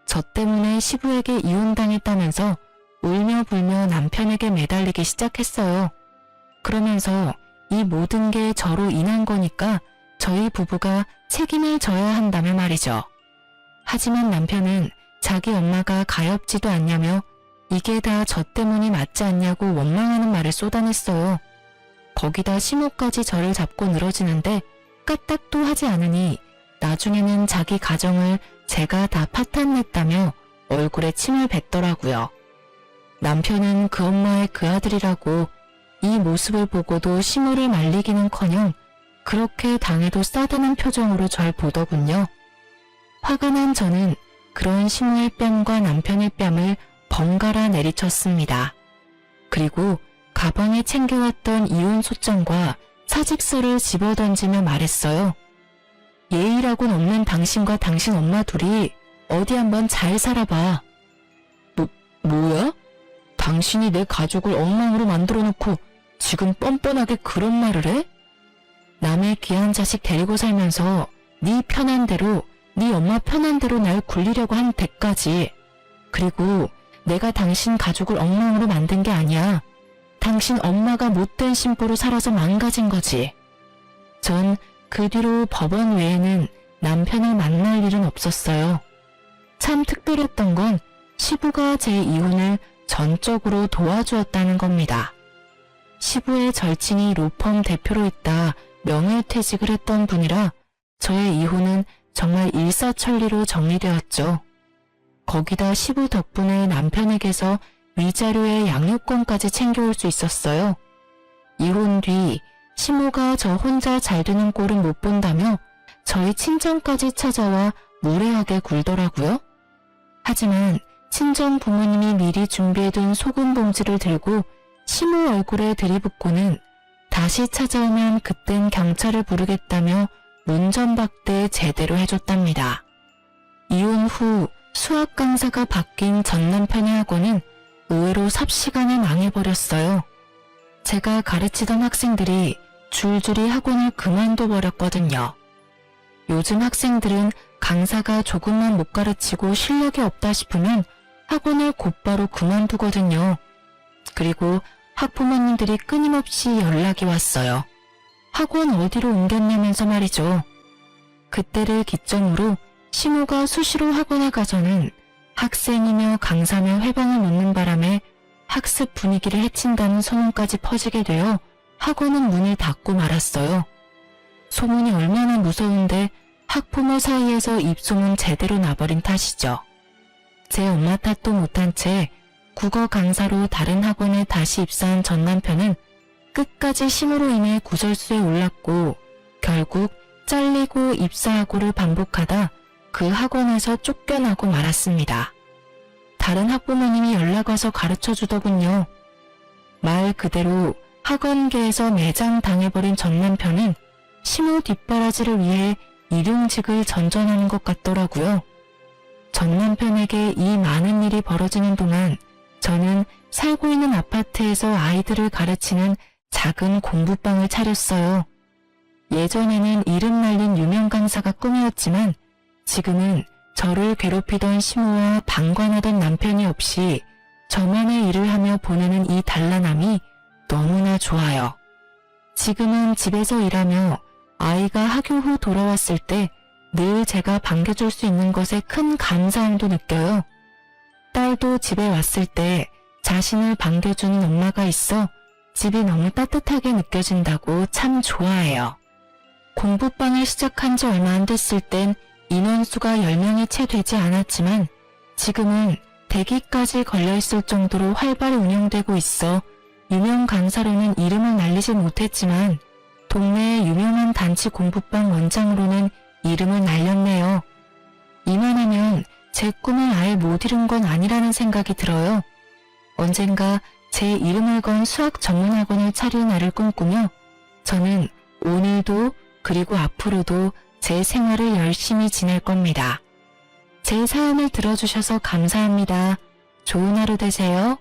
저 때문에 시부에게 이혼당했다면서 울며 불며 남편에게 매달리기 시작했어요. 그러면서 이 모든 게 저로 인한 거니까 저희 부부가 책임을 져야 한다며 말이죠. 하지만 남편은 자기 엄마가 가엾지도 않냐며 이게 다 저 때문이 맞지 않냐고 원망하는 말을 쏟아냈어요. 거기다 시모까지 저를 잡고 늘어지는데 까딱도 하지 않으니 나중에는 자기 가정을 제가 다 파탄냈다며 얼굴에 침을 뱉더라고요. 남편은 그 엄마의 그 아들이라고 이 모습을 보고도 시모를 말리기는커녕 그렇게 당해도 싸다는 표정으로 절 보더군요. 화가 난 저는 그런 시모의 뺨과 남편의 뺨을 번갈아 내리쳤습니다. 그리고 가방에 챙겨왔던 이혼 소장과 사직서를 집어던지며 말했어요. 예의라곤 없는 당신과 당신 엄마 둘이 어디 한번 잘 살아봐. 뭐야? 당신이 내 가족을 엉망으로 만들어놓고 지금 뻔뻔하게 그런 말을 해? 남의 귀한 자식 데리고 살면서 네 편한 대로, 네 엄마 편한 대로 날 굴리려고 한 데까지. 그리고 내가 당신 가족을 엉망으로 만든 게 아니야. 당신 엄마가 못된 신부로 살아서 망가진 거지. 전 그 뒤로 법원 외에는 남편을 만날 일은 없었어요. 참 특별했던 건 시부가 제 이혼을 전적으로 도와주었다는 겁니다. 시부의 절친이 로펌 대표로 있다 명예퇴직을 했던 분이라 저의 이혼은 정말 일사천리로 정리되었죠. 거기다 시부 덕분에 남편에게서 위자료의 양육권까지 챙겨올 수 있었어요. 이혼 뒤 시모가 저 혼자 잘 되는 꼴은 못 본다며 저희 친정까지 찾아와 무례하게 굴더라고요. 하지만 친정 부모님이 미리 준비해둔 소금 봉지를 들고 시모 얼굴에 들이붓고는 다시 찾아오면 그땐 경찰을 부르겠다며 문전박대 제대로 해줬답니다. 이혼 후 수학 강사가 바뀐 전 남편의 학원은 의외로 삽시간에 망해버렸어요. 제가 가르치던 학생들이 줄줄이 학원을 그만둬버렸거든요. 요즘 학생들은 강사가 조금만 못 가르치고 실력이 없다 싶으면 학원을 곧바로 그만두거든요. 그리고 학부모님들이 끊임없이 연락이 왔어요. 학원 어디로 옮겼냐면서 말이죠. 그때를 기점으로 시모가 수시로 학원에 가서는 학생이며 강사며 회방을 놓는 바람에 학습 분위기를 해친다는 소문까지 퍼지게 되어 학원은 문을 닫고 말았어요. 소문이 얼마나 무서운데 학부모 사이에서 입소문 제대로 나버린 탓이죠. 제 엄마 탓도 못한 채 국어 강사로 다른 학원에 다시 입사한 전 남편은 끝까지 심으로 인해 구설수에 올랐고 결국 잘리고 입사하고를 반복하다 그 학원에서 쫓겨나고 말았습니다. 다른 학부모님이 연락 와서 가르쳐 주더군요. 말 그대로 학원계에서 매장 당해버린 전 남편은 시모 뒷바라지를 위해 일용직을 전전하는 것 같더라고요. 전 남편에게 이 많은 일이 벌어지는 동안 저는 살고 있는 아파트에서 아이들을 가르치는 작은 공부방을 차렸어요. 예전에는 이름 날린 유명 강사가 꿈이었지만 지금은 저를 괴롭히던 시모와 방관하던 남편이 없이 저만의 일을 하며 보내는 이 단란함이 너무나 좋아요. 지금은 집에서 일하며 아이가 학교 후 돌아왔을 때 늘 제가 반겨줄 수 있는 것에 큰 감사함도 느껴요. 딸도 집에 왔을 때 자신을 반겨주는 엄마가 있어 집이 너무 따뜻하게 느껴진다고 참 좋아해요. 공부방을 시작한 지 얼마 안 됐을 땐 인원수가 10명이 채 되지 않았지만 지금은 대기까지 걸려있을 정도로 활발히 운영되고 있어 유명 강사로는 이름을 날리지 못했지만 동네의 유명한 단체 공부방 원장으로는 이름을 날렸네요. 이만하면 제 꿈을 아예 못 이룬 건 아니라는 생각이 들어요. 언젠가 제 이름을 건 수학 전문학원을 차릴 날을 꿈꾸며 저는 오늘도 그리고 앞으로도 제 생활을 열심히 지낼 겁니다. 제 사연을 들어주셔서 감사합니다. 좋은 하루 되세요.